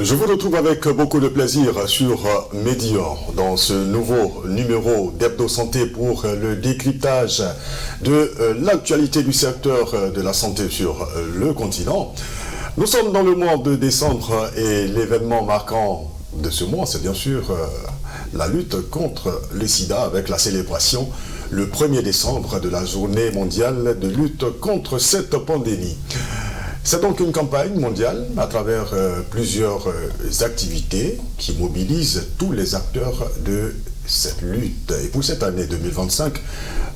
Je vous retrouve avec beaucoup de plaisir sur Médian dans ce nouveau numéro d'Hebdo Santé pour le décryptage de l'actualité du secteur de la santé sur le continent. Nous sommes dans le mois de décembre et l'événement marquant de ce mois, c'est bien sûr la lutte contre le sida avec la célébration le 1er décembre de la journée mondiale de lutte contre cette pandémie. C'est donc une campagne mondiale à travers plusieurs activités qui mobilisent tous les acteurs de cette lutte. Et pour cette année 2025,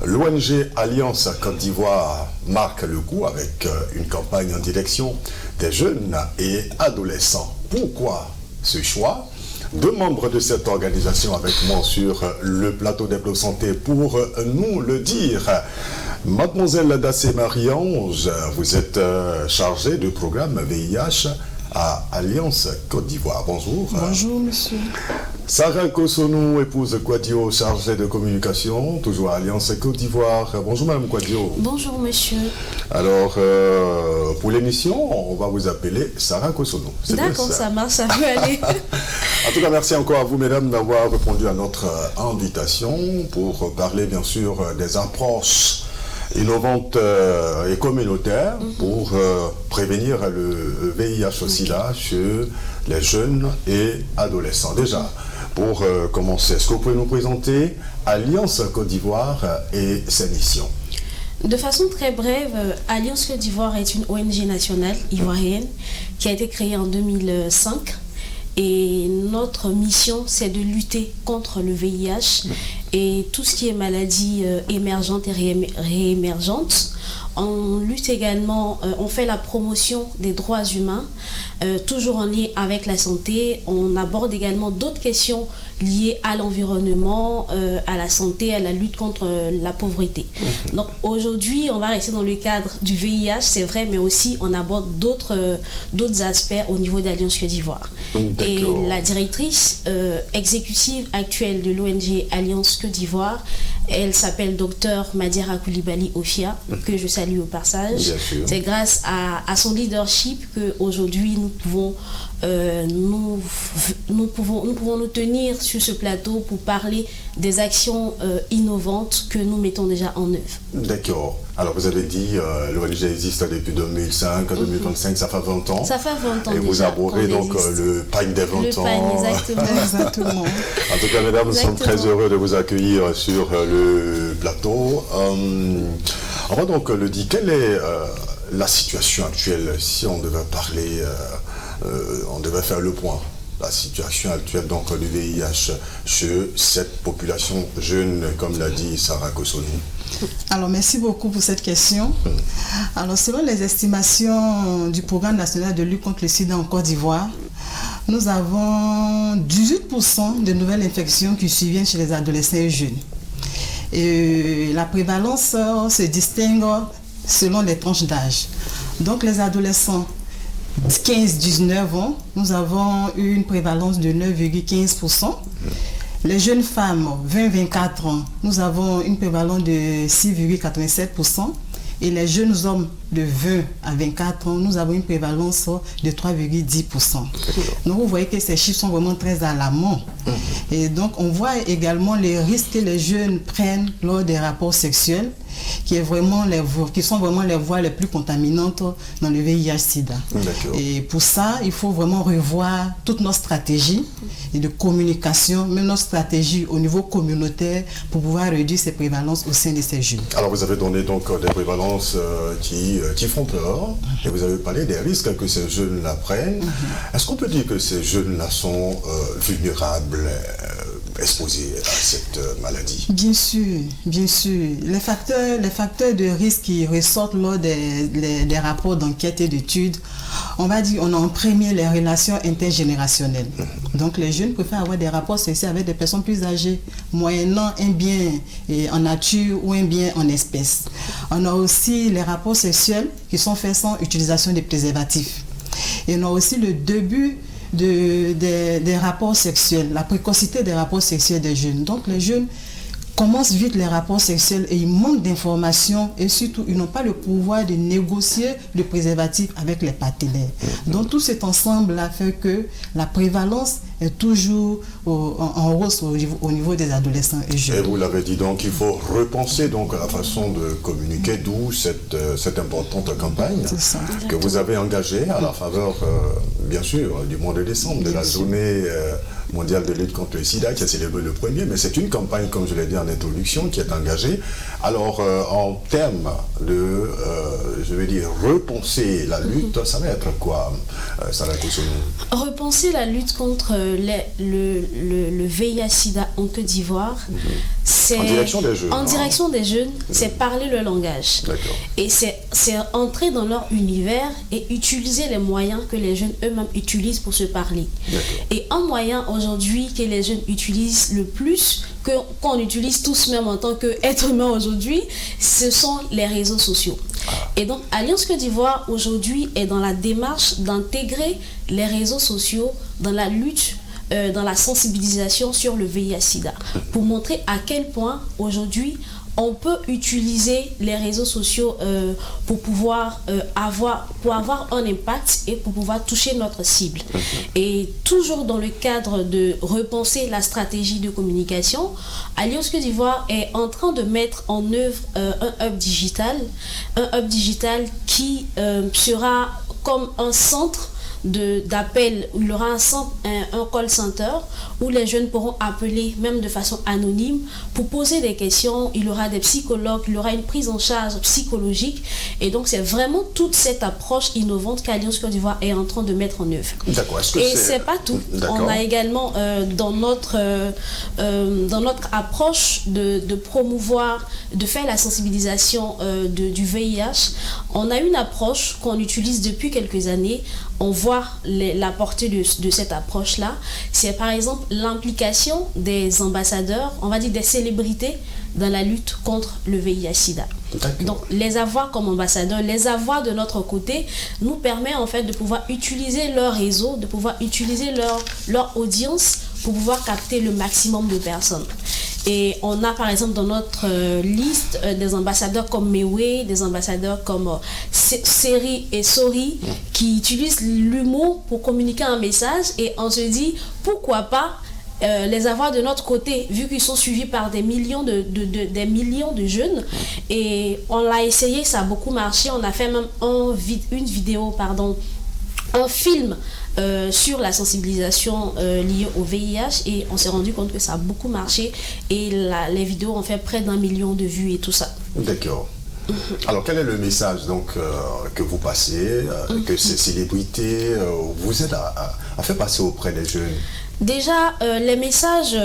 l'ONG Alliance Côte d'Ivoire marque le coup avec une campagne en direction des jeunes et adolescents. Pourquoi ce choix ? Deux membres de cette organisation avec moi sur le plateau d'Hebdo Santé pour nous le dire. Mademoiselle Dassé Marie-Ange, vous êtes chargée de programme VIH à Alliance Côte d'Ivoire. Bonjour. Bonjour, monsieur. Sarah Kosonou, épouse Kouadio, chargée de communication, toujours à Alliance Côte d'Ivoire. Bonjour, madame Kouadio. Bonjour, monsieur. Alors, pour l'émission, on va vous appeler Sarah Kosonou. D'accord, ça marche, ça peut aller. En tout cas, merci encore à vous, mesdames, d'avoir répondu à notre invitation pour parler, bien sûr, des approches innovantes et communautaires pour prévenir le VIH-Sida chez les jeunes et adolescents. Déjà, pour commencer, est-ce que vous pouvez nous présenter Alliance Côte d'Ivoire et ses missions? De façon très brève, Alliance Côte d'Ivoire est une ONG nationale ivoirienne qui a été créée en 2005. Et notre mission, c'est de lutter contre le VIH et tout ce qui est maladie émergente et réémergente. On lutte également, on fait la promotion des droits humains, toujours en lien avec la santé. On aborde également d'autres questions liées à l'environnement, à la santé, à la lutte contre la pauvreté. Donc aujourd'hui, on va rester dans le cadre du VIH, c'est vrai, mais aussi on aborde d'autres aspects au niveau d'Alliance Côte d'Ivoire. Et la directrice exécutive actuelle de l'ONG Alliance Côte d'Ivoire, elle s'appelle Dr Madiara Koulibaly Ofia, que je salue au passage. C'est grâce à son leadership qu'aujourd'hui nous pouvons nous tenir sur ce plateau pour parler des actions innovantes que nous mettons déjà en œuvre. D'accord. Alors vous avez dit l'ONG existe depuis 2005, 2025, ça fait 20 ans. Ça fait 20 ans. Et vous abordez donc le pagne des 20 ans. Le pagne, exactement. En tout cas, mesdames, nous sommes très heureux de vous accueillir sur le plateau. On va donc le dire, quelle est la situation actuelle si on devait parler, on devait faire le point? La situation actuelle donc du VIH chez cette population jeune, comme l'a dit Sarah Kosonou. Alors, merci beaucoup pour cette question. Alors, selon les estimations du Programme national de lutte contre le sida en Côte d'Ivoire, nous avons 18% de nouvelles infections qui surviennent chez les adolescents et jeunes. Et la prévalence se distingue selon les tranches d'âge. Donc, les adolescents 15-19 ans, nous avons eu une prévalence de 9,15%. Les jeunes femmes 20-24 ans, nous avons une prévalence de 6,87%. Et les jeunes hommes de 20 à 24 ans, nous avons une prévalence de 3,10%. Donc vous voyez que ces chiffres sont vraiment très alarmants. Et donc on voit également les risques que les jeunes prennent lors des rapports sexuels, qui sont vraiment les voies les plus contaminantes dans le VIH-Sida. Et pour ça, il faut vraiment revoir toute notre stratégie de communication, même notre stratégie au niveau communautaire pour pouvoir réduire ces prévalences au sein de ces jeunes. Alors vous avez donné donc des prévalences qui font peur et vous avez parlé des risques que ces jeunes-là prennent. Est-ce qu'on peut dire que ces jeunes-là sont vulnérables, exposés à cette maladie? Bien sûr, bien sûr. Les facteurs de risque qui ressortent lors des rapports d'enquête et d'études, on va dire, on a en premier les relations intergénérationnelles. Donc les jeunes préfèrent avoir des rapports sexuels avec des personnes plus âgées, moyennant un bien en nature ou un bien en espèces. On a aussi les rapports sexuels qui sont faits sans utilisation de préservatifs. Et on a aussi le début des rapports sexuels, la précocité des rapports sexuels des jeunes. Donc les jeunes commencent vite les rapports sexuels et ils manquent d'informations et surtout ils n'ont pas le pouvoir de négocier le préservatif avec les partenaires. Donc tout cet ensemble-là fait que la prévalence est toujours en hausse au niveau des adolescents et jeunes. Et vous l'avez dit, donc il faut repenser donc la façon de communiquer, d'où cette importante campagne que vous avez engagée à la faveur, bien sûr, du mois de décembre, de la journée mondiale de lutte contre le sida qui a célébré le 1er, mais c'est une campagne, comme je l'ai dit en introduction, qui est engagée. Alors, en termes de, je vais dire, repenser la lutte, ça va être quoi, Sarah Koussonou? Repenser la lutte contre le VIH-Sida en Côte d'Ivoire, c'est... En direction des jeunes. En direction des jeunes, c'est parler le langage. Et c'est entrer dans leur univers et utiliser les moyens que les jeunes eux-mêmes utilisent pour se parler. Et un moyen aujourd'hui que les jeunes utilisent le plus, qu'on utilise tous même en tant qu'être humain aujourd'hui, ce sont les réseaux sociaux. Et donc, Alliance Côte d'Ivoire aujourd'hui est dans la démarche d'intégrer les réseaux sociaux dans la lutte, dans la sensibilisation sur le VIH-Sida, pour montrer à quel point aujourd'hui on peut utiliser les réseaux sociaux pour pouvoir avoir un impact et pour pouvoir toucher notre cible. Et toujours dans le cadre de repenser la stratégie de communication, Alliance Côte d'Ivoire est en train de mettre en œuvre un hub digital qui sera comme un centre d'appel, où il y aura un call center où les jeunes pourront appeler même de façon anonyme pour poser des questions. Il y aura des psychologues, il y aura une prise en charge psychologique, et donc c'est vraiment toute cette approche innovante qu'Alliance Côte d'Ivoire est en train de mettre en œuvre. Et c'est pas tout. On a également dans notre approche de promouvoir, de faire la sensibilisation du VIH, on a une approche qu'on utilise depuis quelques années. On voit la portée de cette approche-là. C'est par exemple l'implication des ambassadeurs, on va dire des célébrités, dans la lutte contre le VIH-Sida. Donc les avoir comme ambassadeurs, les avoir de notre côté, nous permet en fait de pouvoir utiliser leur réseau, de pouvoir utiliser leur audience pour pouvoir capter le maximum de personnes. Et on a par exemple dans notre liste des ambassadeurs comme Mewe, des ambassadeurs comme Seri et Sori qui utilisent l'humour pour communiquer un message, et on se dit pourquoi pas les avoir de notre côté, vu qu'ils sont suivis par des millions de jeunes. Et on l'a essayé, ça a beaucoup marché. On a fait même un film sur la sensibilisation liée au VIH, et on s'est rendu compte que ça a beaucoup marché, et les vidéos ont fait près d'1 million de vues et tout ça. D'accord. Alors quel est le message donc que vous passez, que ces célébrités vous aident à faire passer auprès des jeunes? Déjà, les messages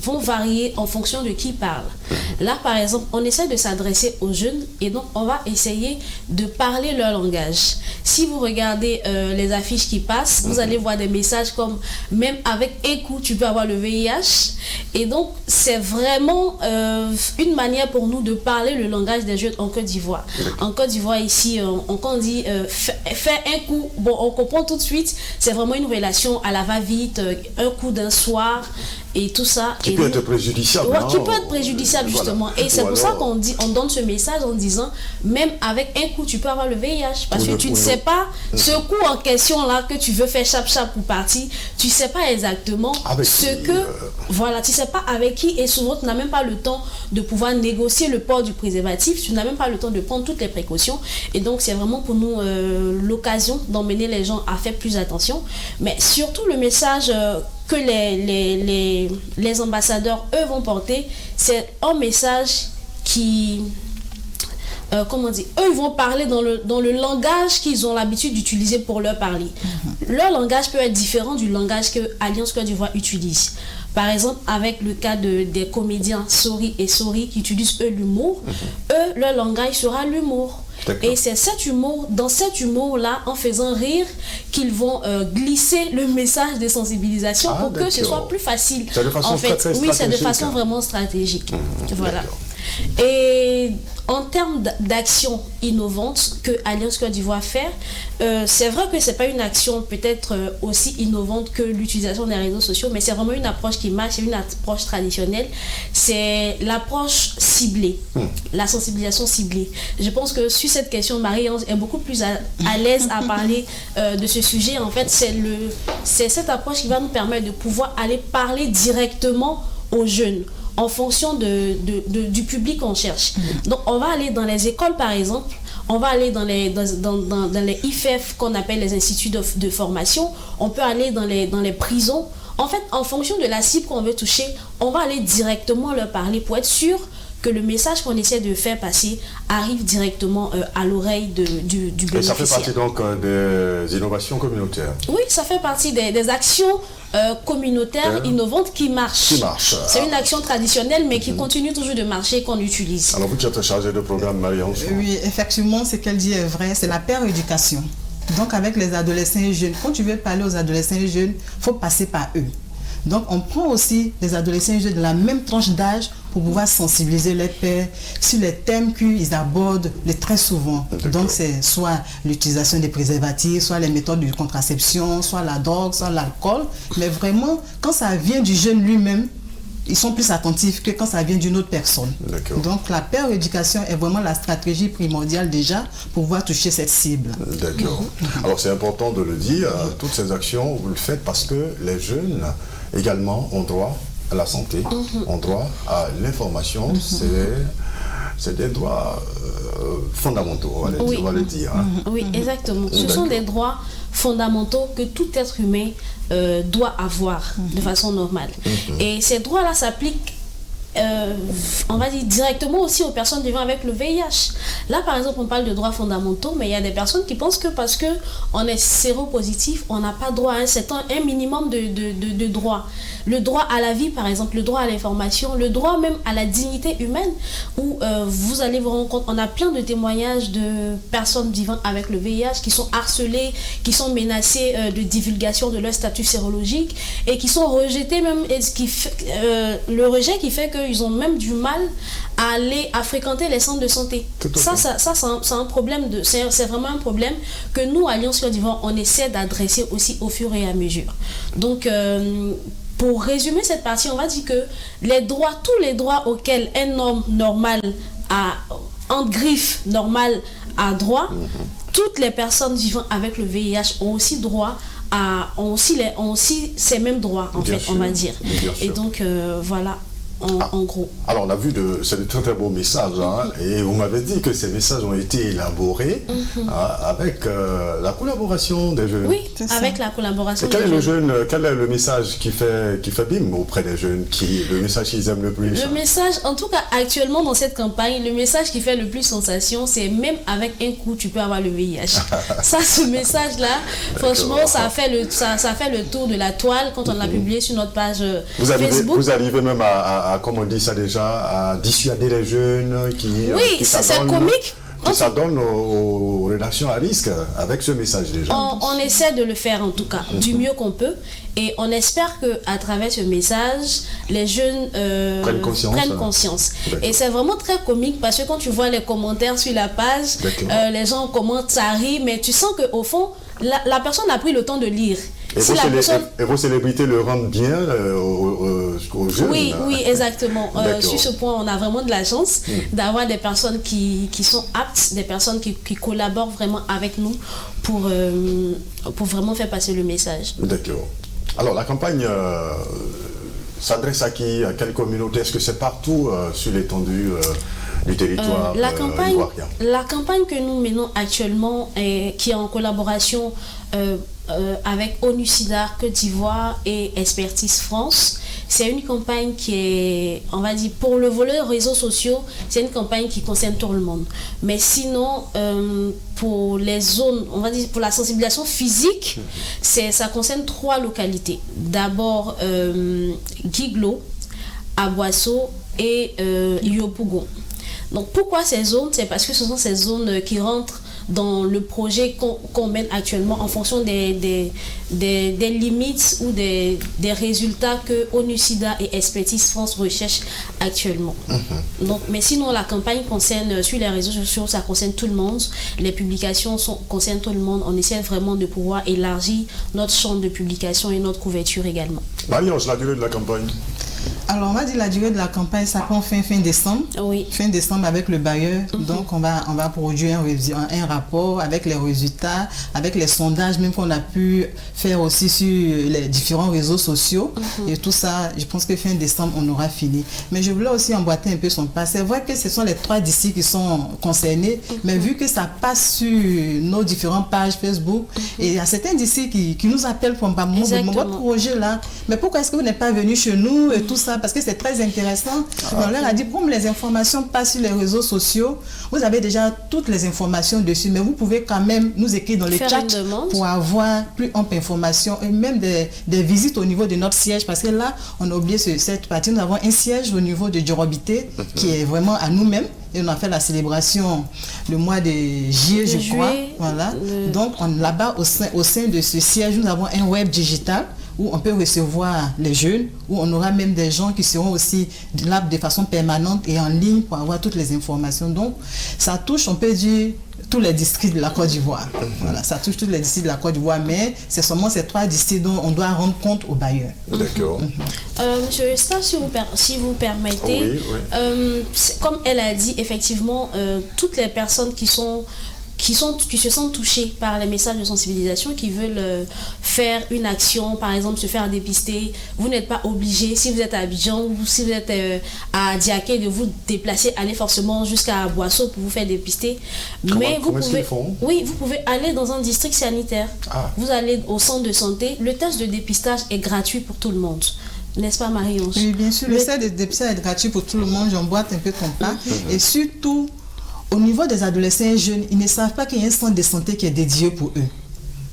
vont varier en fonction de qui parle. Là, par exemple, on essaie de s'adresser aux jeunes, et donc on va essayer de parler leur langage. Si vous regardez les affiches qui passent, vous allez voir des messages comme « Même avec un coup, tu peux avoir le VIH ». Et donc, c'est vraiment une manière pour nous de parler le langage des jeunes en Côte d'Ivoire. En Côte d'Ivoire, ici, quand on dit « faire un coup », bon, on comprend tout de suite, c'est vraiment une relation à la va-vite, un coup d'un soir et tout ça. Qui peut être préjudiciable. Ouais, qui peut être préjudiciable, justement. Voilà. Et c'est pour ça qu'on donne ce message en disant, même avec un coup, tu peux avoir le VIH. Parce que tu ne sais pas, ce coup en question là, que tu veux faire chap-chap pour partir, tu ne sais pas exactement voilà, tu ne sais pas avec qui, et souvent tu n'as même pas le temps de pouvoir négocier le port du préservatif, tu n'as même pas le temps de prendre toutes les précautions. Et donc c'est vraiment pour nous l'occasion d'emmener les gens à faire plus attention. Mais surtout le message que les ambassadeurs, eux, vont porter, c'est un message qui... comment dire, eux ils vont parler dans le langage qu'ils ont l'habitude d'utiliser pour leur parler. Leur langage peut être différent du langage que Alliance Côte d'Ivoire utilise. Par exemple, avec le cas des comédiens Sori et Sori qui utilisent eux l'humour, eux, leur langage sera l'humour. Et c'est dans cet humour-là, en faisant rire, qu'ils vont glisser le message de sensibilisation pour que ce soit plus facile. C'est de façon très stratégique. Oui, c'est de façon vraiment stratégique. Voilà. Et en termes d'action innovante que Alliance Côte d'Ivoire fait, c'est vrai que c'est pas une action peut-être aussi innovante que l'utilisation des réseaux sociaux, mais c'est vraiment une approche qui marche, c'est une approche traditionnelle, c'est l'approche ciblée, la sensibilisation ciblée. Je pense que sur cette question, Marie-Ange est beaucoup plus à l'aise à parler de ce sujet. En fait, c'est cette approche qui va nous permettre de pouvoir aller parler directement aux jeunes en fonction du public qu'on cherche. Donc on va aller dans les écoles par exemple, on va aller dans les IFEF qu'on appelle les instituts de formation, on peut aller dans les prisons. En fait, en fonction de la cible qu'on veut toucher, on va aller directement leur parler pour être sûr que le message qu'on essaie de faire passer arrive directement à l'oreille du bénéficiaire. Et ça fait partie donc des innovations communautaires. Oui, ça fait partie des actions communautaires innovantes qui marchent. C'est une action traditionnelle mais qui continue toujours de marcher et qu'on utilise. Alors vous qui êtes chargé de programme, Marie-Ange. Oui, effectivement, ce qu'elle dit est vrai, c'est la péréducation. Donc avec les adolescents et jeunes, quand tu veux parler aux adolescents et jeunes, il faut passer par eux. Donc on prend aussi les adolescents et jeunes de la même tranche d'âge pour pouvoir sensibiliser les pairs sur les thèmes qu'ils abordent très souvent. Donc c'est soit l'utilisation des préservatifs, soit les méthodes de contraception, soit la drogue, soit l'alcool. Mais vraiment, quand ça vient du jeune lui-même, ils sont plus attentifs que quand ça vient d'une autre personne. Donc la péréducation est vraiment la stratégie primordiale déjà pour pouvoir toucher cette cible. D'accord. Alors c'est important de le dire, toutes ces actions, vous le faites parce que les jeunes également ont droit à la santé, ont droit à l'information, c'est des droits fondamentaux, on va le dire. Oui, exactement. Ce sont des droits fondamentaux que tout être humain doit avoir de façon normale. Et ces droits-là s'appliquent, on va dire directement aussi aux personnes vivant avec le VIH. Là, par exemple, on parle de droits fondamentaux, mais il y a des personnes qui pensent que parce qu'on est séropositif, on n'a pas droit à un minimum de droits. Le droit à la vie, par exemple, le droit à l'information, le droit même à la dignité humaine, où vous allez vous rendre compte, on a plein de témoignages de personnes vivant avec le VIH qui sont harcelées, qui sont menacées de divulgation de leur statut sérologique et qui sont rejetées même, le rejet qui fait qu'ils ont même du mal à fréquenter les centres de santé. Ça c'est un problème, c'est vraiment un problème que nous, Alliance Côte d'Ivoire, on essaie d'adresser aussi au fur et à mesure. Donc, pour résumer cette partie, on va dire que tous les droits auxquels un homme normal en griffe normal a droit, toutes les personnes vivant avec le VIH ont aussi droit ont aussi ces mêmes droits, en fait, on va dire. Et donc, voilà. En gros. Alors on a vu, c'est de très très beaux messages, et vous m'avez dit que ces messages ont été élaborés avec la collaboration des jeunes. Oui, avec la collaboration des jeunes. Quel est le message qui fait bim auprès des jeunes, le message qu'ils aiment le plus? Le message, en tout cas actuellement dans cette campagne, le message qui fait le plus sensation, c'est même avec un coup tu peux avoir le VIH. Ça, ce message-là, franchement, ça fait le tour de la toile quand on l'a publié sur notre page Facebook. Vous arrivez même comme on dit ça déjà, à dissuader les jeunes qui c'est comique. Qui s'adonnent aux relations à risque avec ce message déjà. On essaie de le faire en tout cas, du mieux qu'on peut. Et on espère qu'à travers ce message, les jeunes prennent conscience. Et c'est vraiment très comique parce que quand tu vois les commentaires sur la page, les gens commentent, ça rit, mais tu sens qu'au fond, la personne a pris le temps de lire. Et vos célébrités le rendent bien aux jeunes. Oui, exactement. Sur ce point, on a vraiment de la chance d'avoir des personnes qui sont aptes, des personnes qui collaborent vraiment avec nous pour vraiment faire passer le message. D'accord. Alors, la campagne s'adresse à qui? À quelle communauté? Est-ce que c'est partout sur l'étendue du territoire ivoirien? La campagne que nous menons actuellement, qui est en collaboration avec ONU-SIDA Côte d'Ivoire et Expertise France, c'est une campagne qui est, on va dire, pour le volet réseaux sociaux, c'est une campagne qui concerne tout le monde. Mais sinon, pour les zones, on va dire, pour la sensibilisation physique, ça concerne 3 localités. D'abord, Guiglo, Aboisseau et Yopougon. Donc pourquoi ces zones? C'est parce que ce sont ces zones qui rentrent dans le projet qu'on mène actuellement en fonction des limites ou des résultats que ONU-SIDA et Expertise France recherchent actuellement. Donc, mais sinon, la campagne concerne, sur les réseaux sociaux, ça concerne tout le monde. Les publications concernent tout le monde. On essaie vraiment de pouvoir élargir notre champ de publication et notre couverture également. Marie-Ange, la durée de la campagne? Alors, on va dire la durée de la campagne, ça prend fin décembre. Oui. Fin décembre avec le bailleur. Donc, on va produire un rapport avec les résultats, avec les sondages, même qu'on a pu faire aussi sur les différents réseaux sociaux. Et tout ça, je pense que fin décembre, on aura fini. Mais je voulais aussi emboîter un peu son pas. C'est vrai que ce sont les 3 districts qui sont concernés, mais vu que ça passe sur nos différentes pages Facebook, et il y a certains districts qui nous appellent pour votre projet là. Mais pourquoi est-ce que vous n'êtes pas venu chez nous et tout ça? Parce que c'est très intéressant. On leur a dit, comme les informations passent sur les réseaux sociaux, vous avez déjà toutes les informations dessus, mais vous pouvez quand même nous écrire dans les chats pour avoir plus ample information et même des visites au niveau de notre siège, parce que là, on a oublié cette partie. Nous avons un siège au niveau de Djorobité qui est vraiment à nous-mêmes. Et on a fait la célébration le mois de juillet, je crois. Voilà. Donc, là-bas, au sein de ce siège, nous avons un web digital où on peut recevoir les jeunes, où on aura même des gens qui seront aussi là de façon permanente et en ligne pour avoir toutes les informations. Donc, ça touche, on peut dire, tous les districts de la Côte d'Ivoire. Voilà, ça touche tous les districts de la Côte d'Ivoire, mais c'est seulement ces 3 districts dont on doit rendre compte aux bailleurs. D'accord. Monsieur Esther, si vous permettez, oui. Comme elle a dit, effectivement, toutes les personnes qui se sentent touchés par les messages de sensibilisation, qui veulent faire une action, par exemple se faire dépister, vous n'êtes pas obligé, si vous êtes à Abidjan ou si vous êtes à Diaké, de vous déplacer, aller forcément jusqu'à Boisseau pour vous faire dépister. Mais vous pouvez aller dans un district sanitaire. Vous allez au centre de santé, le test de dépistage est gratuit pour tout le monde. N'est-ce pas, Marie-Ange? Oui, bien sûr, le test de dépistage est gratuit pour tout le monde, j'emboîte un peu ton plan. Et surtout, au niveau des adolescents et jeunes, ils ne savent pas qu'il y a un centre de santé qui est dédié pour eux.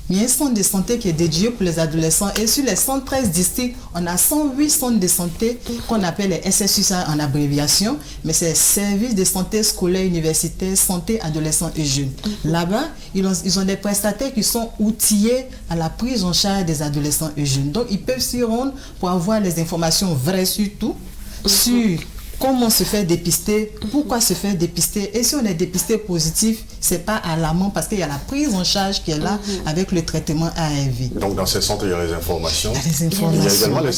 Il y a un centre de santé qui est dédié pour les adolescents. Et sur les 113 districts, on a 108 centres de santé qu'on appelle les SSU en abréviation. Mais c'est services de santé scolaire, universitaire, santé, adolescents et jeunes. Là-bas, ils ont des prestataires qui sont outillés à la prise en charge des adolescents et jeunes. Donc, ils peuvent s'y rendre pour avoir les informations vraies surtout sur comment se faire dépister, pourquoi se faire dépister. Et si on est dépisté positif, c'est pas alarmant parce qu'il y a la prise en charge qui est là avec le traitement ARV. Donc dans ces centres, il y a les informations. Il y a également les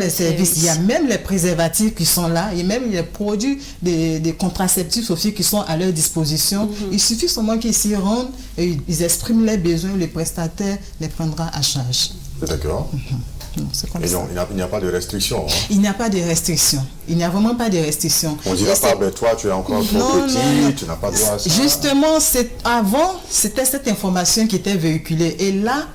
services. Il y a même les préservatifs qui sont là. Il y a même les produits des contraceptifs aussi qui sont à leur disposition. Il suffit seulement qu'ils s'y rendent et ils expriment les besoins. Le prestataire les prendra à charge. D'accord. Non, et donc, il n'y a pas de restriction. Il n'y a pas de restriction. Il n'y a vraiment pas de restriction. On ne dira pas, ben, toi, tu es encore trop petit, tu n'as pas droit à ça. Justement, avant, c'était cette information qui était véhiculée. Et là,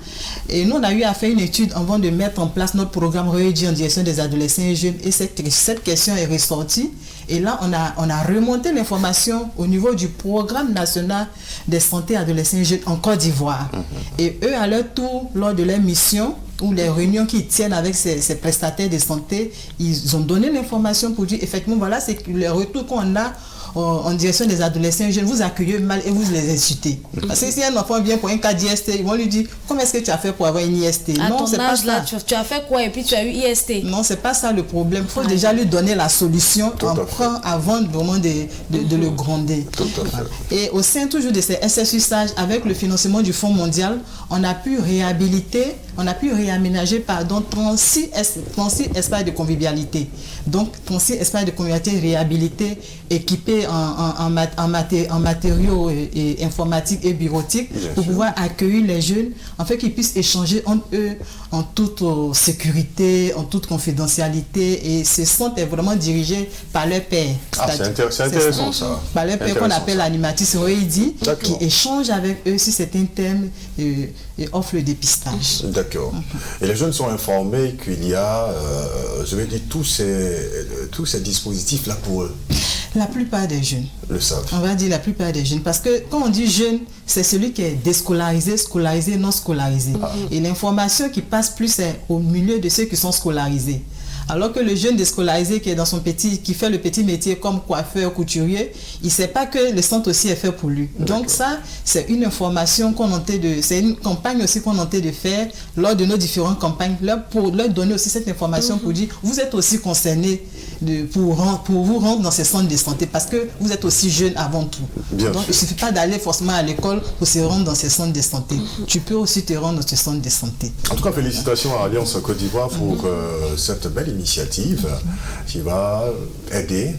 nous, on a eu à faire une étude avant de mettre en place notre programme Rééduire en direction des adolescents et jeunes. Et cette question est ressortie. Et là, on a remonté l'information au niveau du programme national de santé adolescents et jeunes en Côte d'Ivoire. Et eux, à leur tour, lors de leur mission, ou les réunions qu'ils tiennent avec ces prestataires de santé, ils ont donné l'information pour dire, effectivement, voilà, c'est le retour qu'on a en direction des adolescents jeunes, vous accueillez mal et vous les insultez. Parce que si un enfant vient pour un cas d'IST, ils vont lui dire, comment est-ce que tu as fait pour avoir une IST? Non, c'est pas ça. Tu as fait quoi et puis tu as eu IST? Non, c'est pas ça le problème. Il faut déjà lui donner la solution avant vraiment de le gronder. Et au sein toujours de ces SSU sages, avec le financement du Fonds mondial, on a pu réhabiliter, on a pu réaménager 36 espaces de convivialité. Donc 36 espaces de convivialité réhabilités, équipés en matériaux et informatiques et bureautiques pour pouvoir accueillir les jeunes, en fait qu'ils puissent échanger entre eux en toute sécurité, en toute confidentialité. Et ce centre est vraiment dirigé par leur père. C'est intéressant ça. Par leur père qu'on appelle l'animatrice Roedi, qui échange avec eux sur certains thèmes et offre le dépistage. D'accord. Et les jeunes sont informés qu'il y a, je vais dire, tous ces dispositifs-là pour eux. La plupart des jeunes le savent. On va dire la plupart des jeunes. Parce que quand on dit jeune, c'est celui qui est déscolarisé, scolarisé, non scolarisé. Et l'information qui passe plus, c'est au milieu de ceux qui sont scolarisés. Alors que le jeune déscolarisé qui est dans qui fait le petit métier comme coiffeur, couturier, il ne sait pas que le centre aussi est fait pour lui. Donc ça, c'est une information c'est une campagne aussi qu'on tentait de faire lors de nos différentes campagnes, pour leur donner aussi cette information pour dire, vous êtes aussi concernés pour vous rendre dans ces centres de santé parce que vous êtes aussi jeune avant tout. Donc il ne suffit pas d'aller forcément à l'école pour se rendre dans ces centres de santé. Tu peux aussi te rendre dans ces centres de santé. En tout cas, félicitations à Alliance Côte d'Ivoire pour cette belle initiative qui va aider,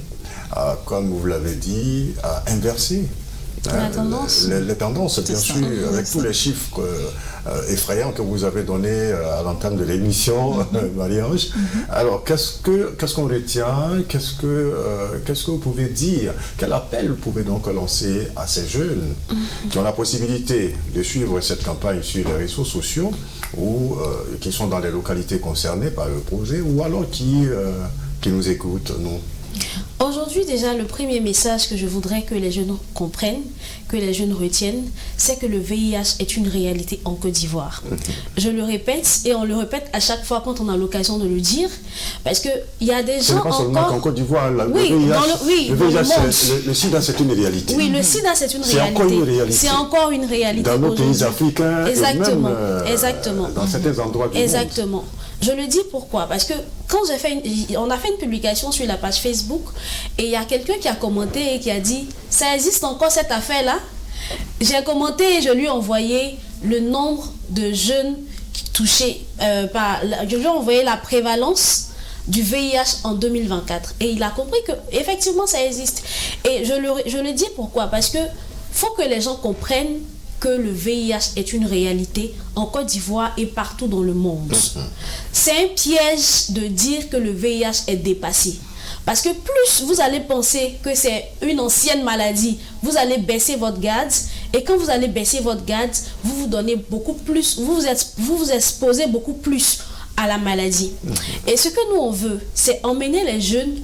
comme vous l'avez dit, à inverser les tendances, bien sûr, avec tous les chiffres effrayants que vous avez donnés à l'entame de l'émission, Marie-Ange. Alors, qu'est-ce qu'on retient? Qu'est-ce que vous pouvez dire? Quel appel vous pouvez donc lancer à ces jeunes qui ont la possibilité de suivre cette campagne sur les réseaux sociaux ou qui sont dans les localités concernées par le projet ou alors qui nous écoutent, nous? Aujourd'hui, déjà, le premier message que je voudrais que les jeunes comprennent, que les jeunes retiennent, c'est que le VIH est une réalité en Côte d'Ivoire. Je le répète, et on le répète à chaque fois quand on a l'occasion de le dire, parce qu'il y a des gens pas seulement encore... en Côte d'Ivoire, le sida, c'est une réalité. Oui, le sida, c'est une réalité. C'est encore une réalité. C'est encore une réalité. Dans nos pays africains, exactement, et même exactement. Dans certains endroits du exactement. monde. Je le dis pourquoi? Parce que quand on a fait une publication sur la page Facebook et il y a quelqu'un qui a commenté et qui a dit « Ça existe encore cette affaire-là » J'ai commenté et je lui ai envoyé le nombre de jeunes touchés je lui ai envoyé la prévalence du VIH en 2024 et il a compris que effectivement ça existe. Et je le dis pourquoi? Parce que faut que les gens comprennent que le VIH est une réalité en Côte d'Ivoire et partout dans le monde. C'est un piège de dire que le VIH est dépassé. Parce que plus vous allez penser que c'est une ancienne maladie, vous allez baisser votre garde. Et quand vous allez baisser votre garde, vous vous donnez beaucoup plus, vous vous exposez beaucoup plus à la maladie. Et ce que nous on veut, c'est emmener les jeunes,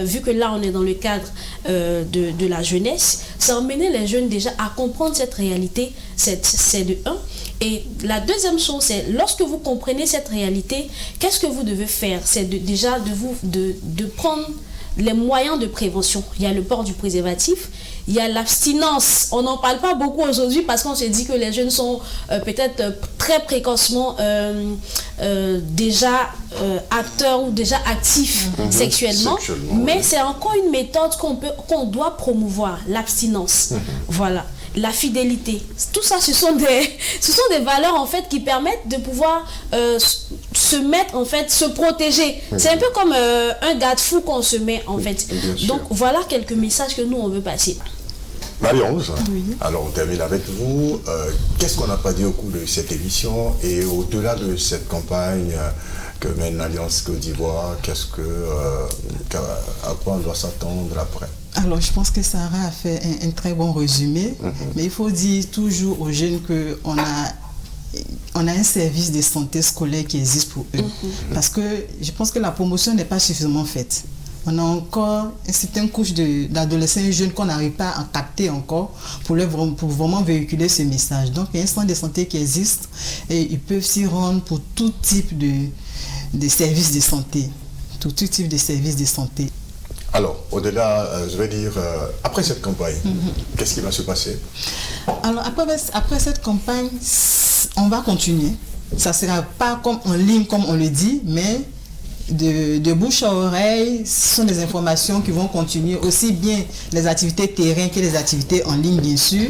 vu que là on est dans le cadre de la jeunesse, c'est emmener les jeunes déjà à comprendre cette réalité, c'est de un. Et la deuxième chose, c'est lorsque vous comprenez cette réalité, qu'est-ce que vous devez faire? C'est déjà de prendre les moyens de prévention. Il y a le port du préservatif, il y a l'abstinence. On n'en parle pas beaucoup aujourd'hui parce qu'on se dit que les jeunes sont peut-être très précocement déjà acteurs ou déjà actifs sexuellement. Mais c'est encore une méthode qu'on doit promouvoir, l'abstinence. Voilà. La fidélité, tout ça ce sont des valeurs en fait qui permettent de pouvoir se protéger. C'est un peu comme un garde-fou qu'on se met en fait. Donc voilà quelques messages que nous on veut passer. Marie-Ange, alors on termine avec vous. Qu'est-ce qu'on n'a pas dit au cours de cette émission et au-delà de cette campagne que mène l'Alliance Côte d'Ivoire, à quoi on doit s'attendre après? Alors, je pense que Sarah a fait un très bon résumé, mais il faut dire toujours aux jeunes qu'on a un service de santé scolaire qui existe pour eux. Parce que je pense que la promotion n'est pas suffisamment faite. On a encore une certaine couche d'adolescents et jeunes qu'on n'arrive pas à capter encore pour vraiment véhiculer ce message. Donc, il y a un centre de santé qui existe et ils peuvent s'y rendre pour tout type de services de santé. Tout type de services de santé. Alors, au-delà, je vais dire, après cette campagne, qu'est-ce qui va se passer? Alors, après cette campagne, on va continuer. Ça ne sera pas comme en ligne, comme on le dit, mais de bouche à oreille, ce sont des informations qui vont continuer, aussi bien les activités terrain que les activités en ligne, bien sûr.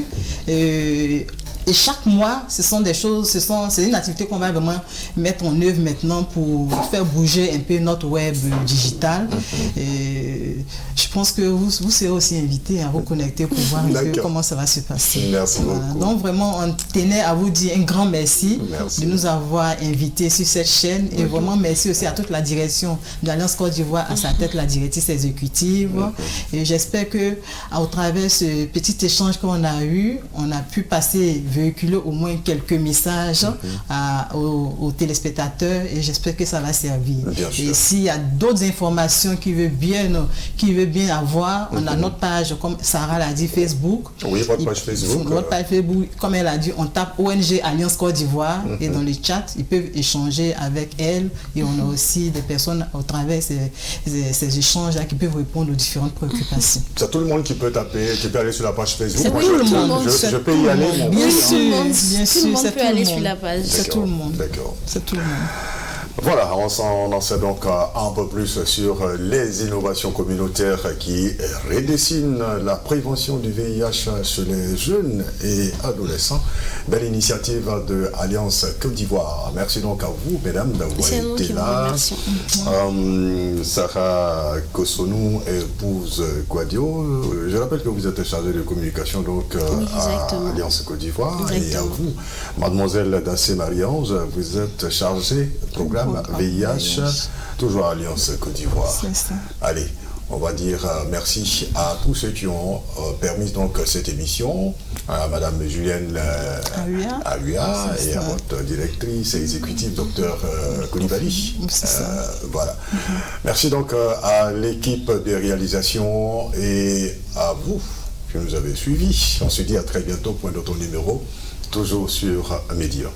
Et chaque mois, ce sont des choses, c'est une activité qu'on va vraiment mettre en œuvre maintenant pour faire bouger un peu notre web digital. Et je pense que vous serez aussi invités à vous connecter pour voir un peu comment ça va se passer. Merci beaucoup. Donc vraiment, on tenait à vous dire un grand merci de nous avoir invités sur cette chaîne. Et vraiment merci aussi à toute la direction de l'Alliance Côte d'Ivoire, à sa tête la directrice exécutive. Et j'espère que au travers de ce petit échange qu'on a eu, on a pu véhiculer au moins quelques messages aux téléspectateurs et j'espère que ça va servir. Et s'il y a d'autres informations qui veut bien rien à voir, on a notre page, comme Sarah l'a dit, Facebook. Oui, votre page Facebook. Notre page Facebook, comme elle a dit, on tape ONG Alliance Côte d'Ivoire et dans les chats, ils peuvent échanger avec elle. Et on a aussi des personnes au travers ces échanges-là qui peuvent répondre aux différentes préoccupations. C'est tout le monde qui peut taper, qui peut aller sur la page Facebook. C'est Moi, tout le monde. Je peux y aller. Bien sûr, Tout le monde peut aller sur la page. C'est tout le monde. D'accord. C'est tout le monde. Voilà, on en sait donc un peu plus sur les innovations communautaires qui redessinent la prévention du VIH chez les jeunes et adolescents. Belle initiative de Alliance Côte d'Ivoire. Merci donc à vous, mesdames, d'avoir été là. Sarah Kosonou, épouse Guadio. Je rappelle que vous êtes chargée de communication donc à Alliance Côte d'Ivoire. Et à vous, mademoiselle Dassé Marie-Ange, vous êtes chargée de programme VIH, toujours à Alliance Côte d'Ivoire. Allez, on va dire merci à tous ceux qui ont permis donc cette émission, à Madame Julienne Aouya et à votre directrice et exécutive, Dr Koulibaly. Voilà. Merci donc à l'équipe de réalisation et à vous qui nous avez suivis. On se dit à très bientôt pour un autre numéro, toujours sur Média.